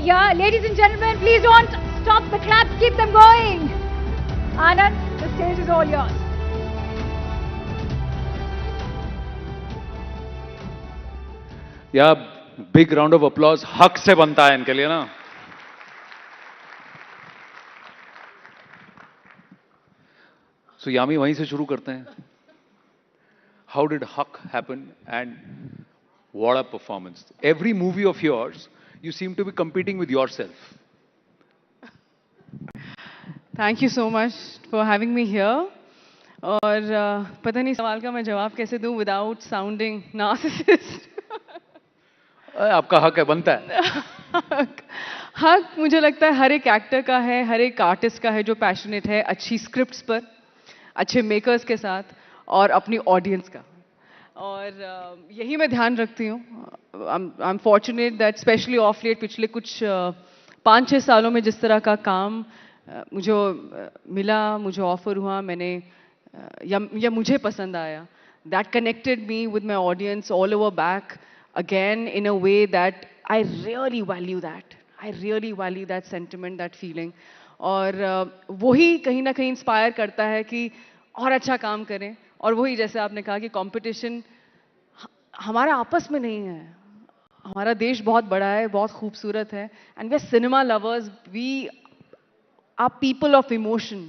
Yeah, ladies and gentlemen, please don't stop the claps, keep them going. Anand, the stage is all yours. या big round of applause हक से बनता है इनके लिए ना. सो यामी वहीं से शुरू करते हैं. How did Haq happen and what a performance. Every movie of yours you seem to be competing with yourself. Thank you so much for having me here. और पता नहीं सवाल का मैं जवाब कैसे दूं विदाउट साउंडिंग नार्सिसिस्ट. आपका हक है, बनता है. हक मुझे लगता है हर एक एक्टर का है, हर एक आर्टिस्ट का है जो पैशनेट है अच्छी स्क्रिप्ट्स पर, अच्छे मेकर्स के साथ और अपनी ऑडियंस का. और यही मैं ध्यान रखती हूँ. I am fortunate that specially of late पिछले कुछ 5-6 सालों में जिस तरह का काम मुझे मिला, मुझे ऑफर हुआ, मैंने या मुझे पसंद आया, that connected me with my audience all over back again in a way that I really value that. I really value that sentiment, that feeling. और वही कहीं ना कहीं इंस्पायर करता है कि और अच्छा काम करें. और वही जैसे आपने कहा कि कंपटीशन हमारा आपस में नहीं है. हमारा देश बहुत बड़ा है, बहुत खूबसूरत है. And we are cinema lovers, we are people of emotion.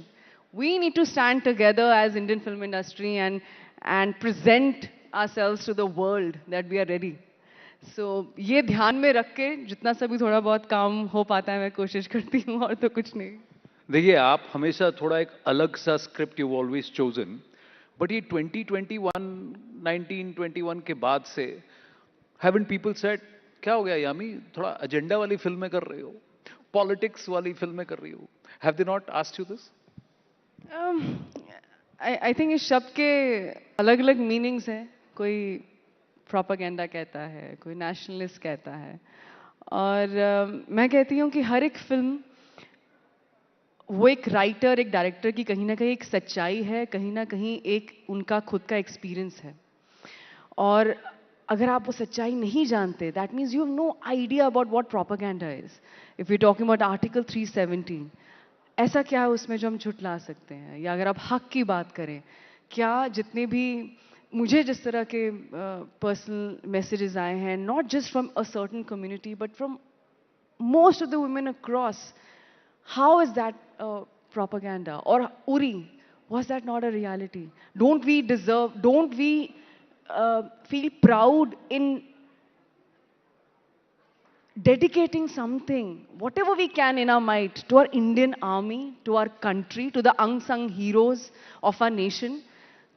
We need to stand together as Indian film industry and present ourselves to the world that we are ready. So ये ध्यान में रख के जितना सा भी थोड़ा बहुत काम हो पाता है मैं कोशिश करती हूँ, और तो कुछ नहीं. देखिए, आप हमेशा थोड़ा एक अलग सा script you always chosen, but ये 2021 1921 के बाद से हैवंट पीपल सेड क्या हो गया यामी, थोड़ा एजेंडा वाली फिल्में कर रही हो, पॉलिटिक्स वाली फिल्में कर रही हो. Have they not asked you this? I think इस शब्द के अलग अलग मीनिंग्स हैं. कोई प्रोपेगेंडा कहता है, कोई नेशनलिस्ट कहता है, और मैं कहती हूँ कि हर एक फिल्म वो एक राइटर, एक डायरेक्टर की कहीं ना कहीं एक सच्चाई है, कहीं ना कहीं एक उनका खुद का एक्सपीरियंस है. और अगर आप वो सच्चाई नहीं जानते, that means you have no idea about what propaganda is. If you talking about article 370, ऐसा क्या है उसमें जो हम झुठला सकते हैं? या अगर आप हक की बात करें, क्या जितने भी मुझे जिस तरह के पर्सनल मैसेजेस आए हैं, not just from a certain community but from most of the women across, how is that propaganda? और Uri, was that not a reality? Don't we feel proud in dedicating something, whatever we can in our might, to our Indian army, to our country, to the unsung heroes of our nation?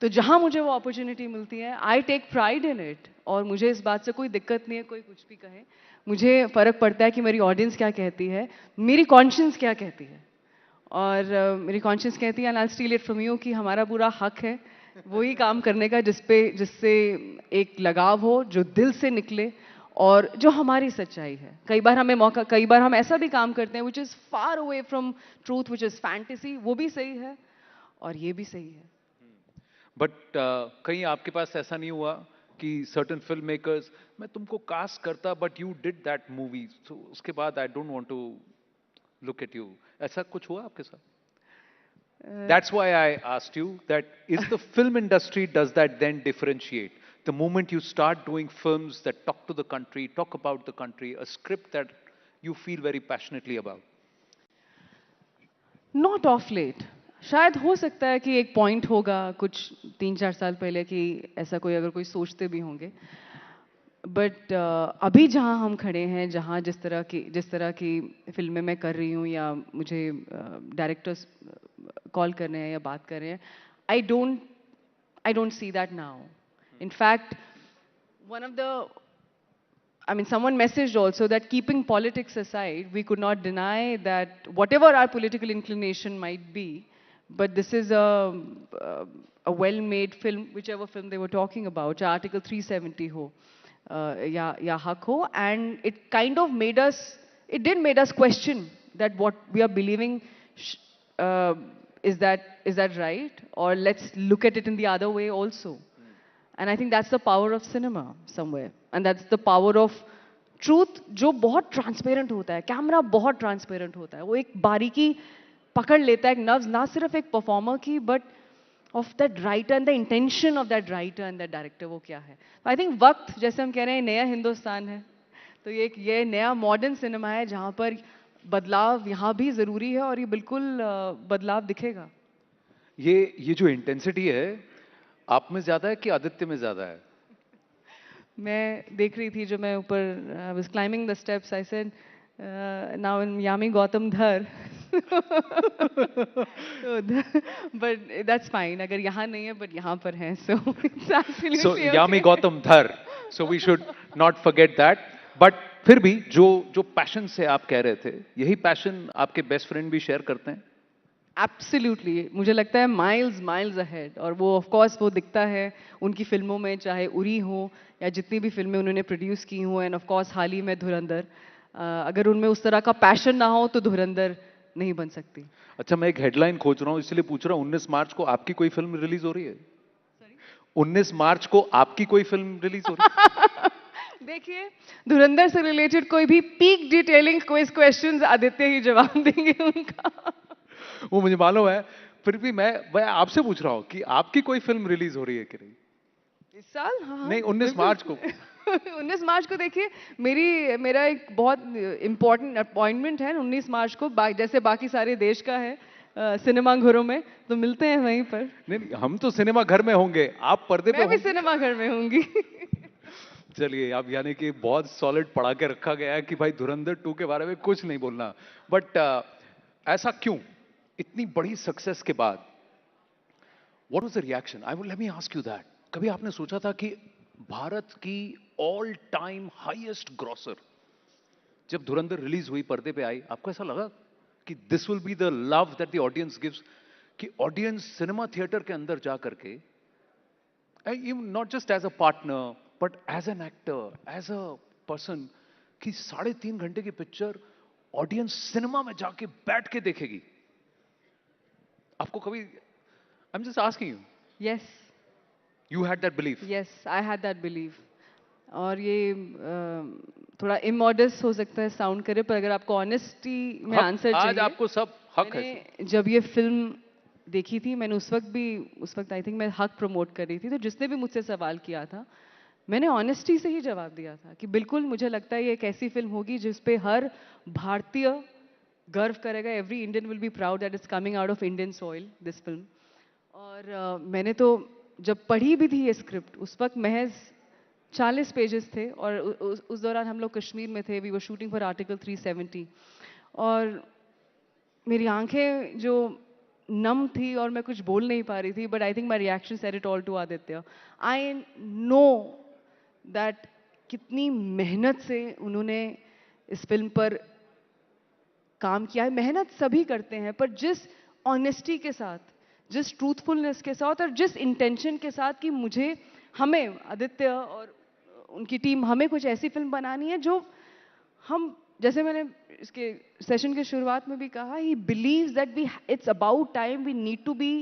तो जहां मुझे वो opportunity मिलती है, I take pride in it. और मुझे इस बात से कोई दिक्कत नहीं है, कोई कुछ भी कहे. मुझे फर्क पड़ता है कि मेरी ऑडियंस क्या कहती है, मेरी कॉन्शियंस क्या कहती है. और मेरी कॉन्शियंस कहती है, and I will still it from you, कि हमारा पूरा हक है वही काम करने का जिससे एक लगाव हो, जो दिल से निकले और जो हमारी सच्चाई है. कई बार हम ऐसा भी काम करते हैं which is far away from truth, which is fantasy. वो भी सही है और ये भी सही है. बट कहीं आपके पास ऐसा नहीं हुआ कि सर्टन फिल्म मेकर्स, मैं तुमको कास्ट करता but you did that movie, so उसके बाद I don't want to look at you, ऐसा कुछ हुआ आपके साथ? That's why I asked you that is the film industry, does that then differentiate the moment you start doing films that talk to the country, talk about the country, a script that you feel very passionately about? Not of late. शायद हो सकता है कि एक point होगा कुछ 3-4 साल पहले कि ऐसा कोई अगर कोई सोचते भी होंगे. बट अभी जहाँ हम खड़े हैं, जहाँ जिस तरह की फिल्में मैं कर रही हूँ या मुझे डायरेक्टर्स कॉल कर रहे हैं या बात कर रहे हैं, I don't see that now. In fact, one of the, I mean, someone messaged also that keeping politics aside, we could not deny that whatever our political inclination might be, but this is a well-made film, whichever film they were talking about, चाहे Article 370 हो या हक हो, and it kind of made us, it did made us question that what we are believing, uh, is that right, or let's look at it in the other way also. And I think that's the power of cinema somewhere. And that's the power of truth जो बहुत transparent होता है, camera बहुत transparent होता है, वो एक बारीकी पकड़ लेता है, एक नर्व्स ना सिर्फ एक परफॉर्मर की but of that writer and the intention of that writer and that director वो क्या है. आई थिंक वक्त जैसे हम कह रहे हैं नया हिंदुस्तान है, तो ये नया मॉडर्न सिनेमा है जहाँ पर बदलाव यहाँ भी जरूरी है और ये बिल्कुल बदलाव दिखेगा. ये जो इंटेंसिटी है आप में ज्यादा है कि आदित्य में ज्यादा है? मैं देख रही थी जो मैं ऊपर I was climbing the steps, I said now in Yami Gautam Dhar. But that's fine, अगर यहाँ नहीं है बट यहाँ पर है, so it's absolutely so Yami Gautam Dhar, so we should not forget that. But फिर भी जो पैशन से आप कह रहे थे, यही पैशन आपके बेस्ट फ्रेंड भी शेयर करते हैं? एब्सोल्युटली, मुझे लगता है माइल्स माइल्स अहेड. और वो ऑफ कोर्स वो दिखता है उनकी फिल्मों में, चाहे उरी हो या जितनी भी फिल्में उन्होंने प्रोड्यूस की हुई एंड ऑफ कोर्स हाल ही में धुरंधर. अगर उनमें उस तरह का पैशन ना हो तो धुरंधर नहीं बन सकती. अच्छा, मैं एक हेडलाइन खोज रहा हूँ इसलिए पूछ रहा हूँ, 19 मार्च को आपकी कोई फिल्म रिलीज हो रही है? 19 मार्च को आपकी कोई फिल्म रिलीज हो रही है? देखिए, धुरंधर से रिलेटेड कोई भी peak detailing quiz questions Aditya ही जवाब देंगे उनका. वो मुझे मालूम है, फिर भी मैं आपसे पूछ रहा हूँ कि आपकी कोई फिल्म रिलीज हो रही है कि नहीं इस साल? हाँ, नहीं, 19 मार्च को. 19 मार्च को देखिए, मेरा एक बहुत इंपॉर्टेंट अपॉइंटमेंट है 19 मार्च को, जैसे बाकी सारे देश का है सिनेमा घरों में, तो मिलते हैं वहीं पर. नहीं, हम तो सिनेमा घर में होंगे, आप पर्दे पे मैं भी होंगे. सिनेमा घर में होंगी. चलिए, अब यानी कि बहुत सॉलिड पढ़ा के रखा गया है कि भाई धुरंधर 2 के बारे में कुछ नहीं बोलना. बट ऐसा क्यों? इतनी बड़ी सक्सेस के बाद what was the reaction? I will let me ask you that. कभी आपने सोचा था कि भारत की ऑल टाइम हाईएस्ट ग्रॉसर जब धुरंधर रिलीज हुई, पर्दे पे आई, आपको ऐसा लगा कि this will be the love that the audience gives, कि ऑडियंस सिनेमा थिएटर के अंदर जा करके, not just as a partner but as an actor, as a person, कि 3.5 घंटे की पिक्चर ऑडियंस सिनेमा में जाके बैठ के देखेगी? आपको कभी, I am just asking you. Yes, you had that belief? Yes, I had that believe. और ये थोड़ा इमोडस्ट हो सकता है साउंड करे, पर अगर आपको ऑनेस्टी में आंसर चाहिए, आज आपको सब हक है. मैंने जब ये फिल्म देखी थी, मैंने उस वक्त आई थिंक मैं हक प्रमोट कर रही थी, तो जिसने भी मुझसे सवाल किया था मैंने ऑनेस्टी से ही जवाब दिया था कि बिल्कुल मुझे लगता है ये एक ऐसी फिल्म होगी जिस पे हर भारतीय गर्व करेगा. Every Indian will be proud that is coming out of Indian soil, this film. और मैंने तो जब पढ़ी भी थी ये स्क्रिप्ट, उस वक्त महज 40 पेजेस थे और उस दौरान हम लोग कश्मीर में थे. We were shooting for article 370 और मेरी आंखें जो नम थी और मैं कुछ बोल नहीं पा रही थी. But I think my reaction said it all to Aditya. I know that कितनी मेहनत से उन्होंने इस फिल्म पर काम किया है. मेहनत सभी करते हैं, पर जिस ऑनेस्टी के साथ, जिस ट्रूथफुलनेस के साथ और जिस इंटेंशन के साथ कि मुझे, हमें, आदित्य और उनकी टीम, हमें कुछ ऐसी फिल्म बनानी है जो हम, जैसे मैंने इसके सेशन के शुरुआत में भी कहा, he believes that it's about time we need to be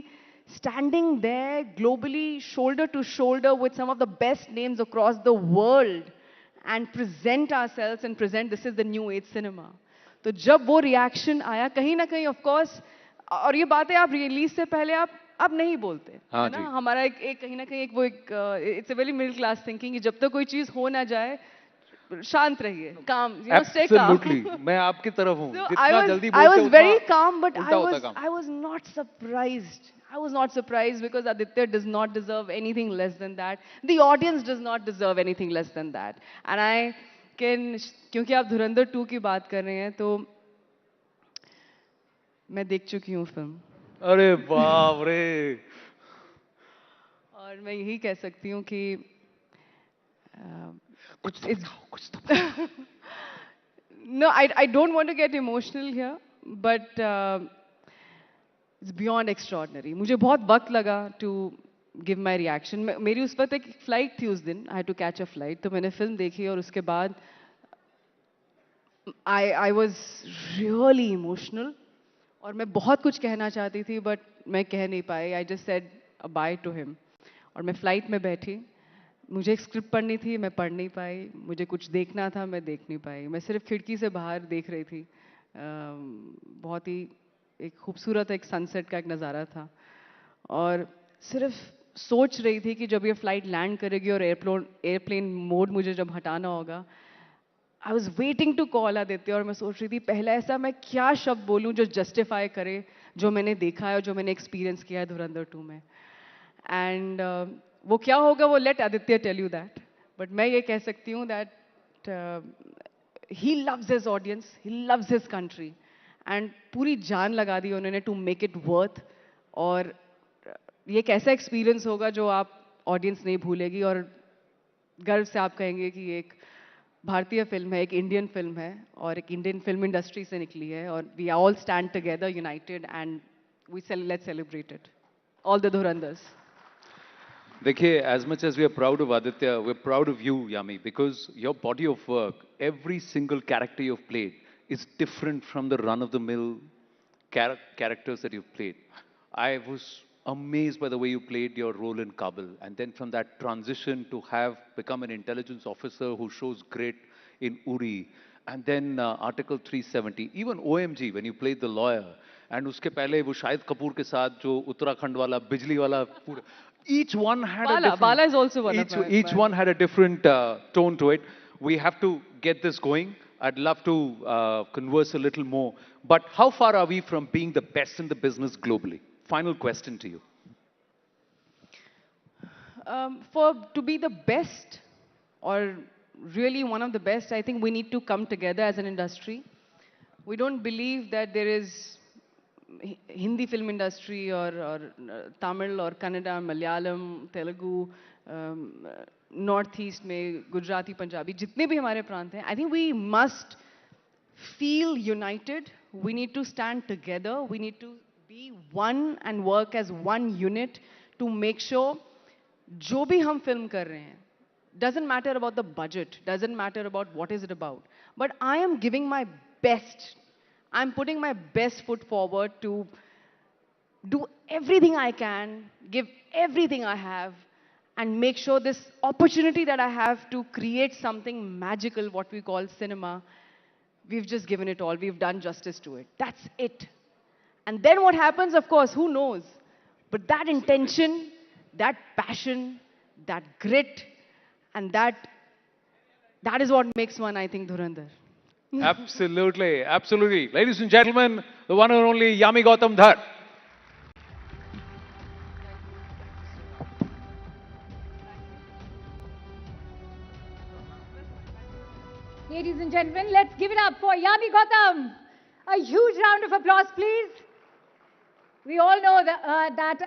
standing there globally, shoulder to shoulder with some of the best names across the world and present ourselves and present this is the new age cinema. तो जब वो reaction आया, कहीं ना कहीं of course, और ये बातें आप रिलीज से पहले आप नहीं बोलते, हाँ है ना. हमारा एक कहीं ना कहीं एक वो एक it's a very middle class thinking कि जब तक कोई चीज हो ना जाए शांत रहिए, काम, you know, stay calm. Absolutely, मैं आपकी तरफ हूँ. So जितना जल्दी I बोलते was very उतना calm, but उल्टा होता काम. I was not surprised. I was not surprised because Aditya does not deserve anything less than that. The audience does not deserve anything less than that. And I can, क्योंकि आप धुरंधर 2 की बात कर रहे हैं, तो मैं देख चुकी हूँ फिल्म. अरे बाप रे. और मैं यही कह सकती हूँ कि कुछ तो बताओ, कुछ तो बताओ. No, I don't want to get emotional here, but it's beyond extraordinary. मुझे बहुत वक्त लगा to give my reaction. मेरी उस वक्त एक फ्लाइट थी उस दिन, I had to catch a flight, तो मैंने फिल्म देखी और उसके बाद I was really emotional और मैं बहुत कुछ कहना चाहती थी but मैं कह नहीं पाई. I just said a bye to him और मैं फ्लाइट में बैठी. मुझे एक स्क्रिप्ट पढ़नी थी, मैं पढ़ नहीं पाई, मुझे कुछ देखना था, मैं देख नहीं पाई, मैं सिर्फ खिड़की से बाहर देख रही थी। बहुत ही एक खूबसूरत एक सनसेट का एक नज़ारा था और सिर्फ सोच रही थी कि जब ये फ्लाइट लैंड करेगी और एयरप्लेन मोड मुझे जब हटाना होगा, I was waiting to call Aditya, और मैं सोच रही थी पहला ऐसा मैं क्या शब्द बोलूं जो जस्टिफाई करे जो मैंने देखा है और जो मैंने एक्सपीरियंस किया है धुरंधर 2 में। एंड वो क्या होगा वो let Aditya tell you that, but मैं ये कह सकती हूँ that he loves his audience, he loves his country, and पूरी जान लगा दी उन्होंने टू मेक इट वर्थ। और ये एक ऐसा एक्सपीरियंस होगा जो आप ऑडियंस नहीं भूलेगी, और गर्व से आप कहेंगे कि एक भारतीय फिल्म है, एक इंडियन फिल्म है और एक इंडियन फिल्म इंडस्ट्री से निकली है, और we all stand together united and let's celebrate it, all the Dhurandhars. देखिए, as much as we are proud of Aditya, we're proud of you, Yami, because your body of work, every single character you've played is different from the run-of-the-mill characters that you've played. I was amazed by the way you played your role in Kabul, and then from that transition to have become an intelligence officer who shows grit in Uri, and then Article 370, even OMG when you played the lawyer, and uske pehle wo Shahid Kapoor ke साथ जो उत्तराखंड वाला बिजली वाला पूरा, each one had a different, Bala is also one each, of my each one had a different tone to it. We have to get this going. I'd love to converse a little more. But how far are we from being the best in the business globally? Final question to you. To be the best, or really one of the best, I think we need to come together as an industry. We don't believe that there is Hindi film industry or Tamil or Kannada, Malayalam, Telugu, Northeast में गुजराती, पंजाबी, जितने भी हमारे प्रांत हैं, I think we must feel united. We need to stand together. We need to be one and work as one unit to make sure जो भी हम film कर रहे हैं, doesn't matter about the budget, doesn't matter about what is it about, but I am giving my best. I'm putting my best foot forward to do everything I can, give everything I have, and make sure this opportunity that I have to create something magical, what we call cinema, we've just given it all. We've done justice to it. That's it. And then what happens, of course, who knows? But that intention, that passion, that grit, and that is what makes one, I think, Dhurandhar. Absolutely, absolutely. Ladies and gentlemen, the one and only Yami Gautam Dhar. Ladies and gentlemen, let's give it up for Yami Gautam. A huge round of applause, please. We all know that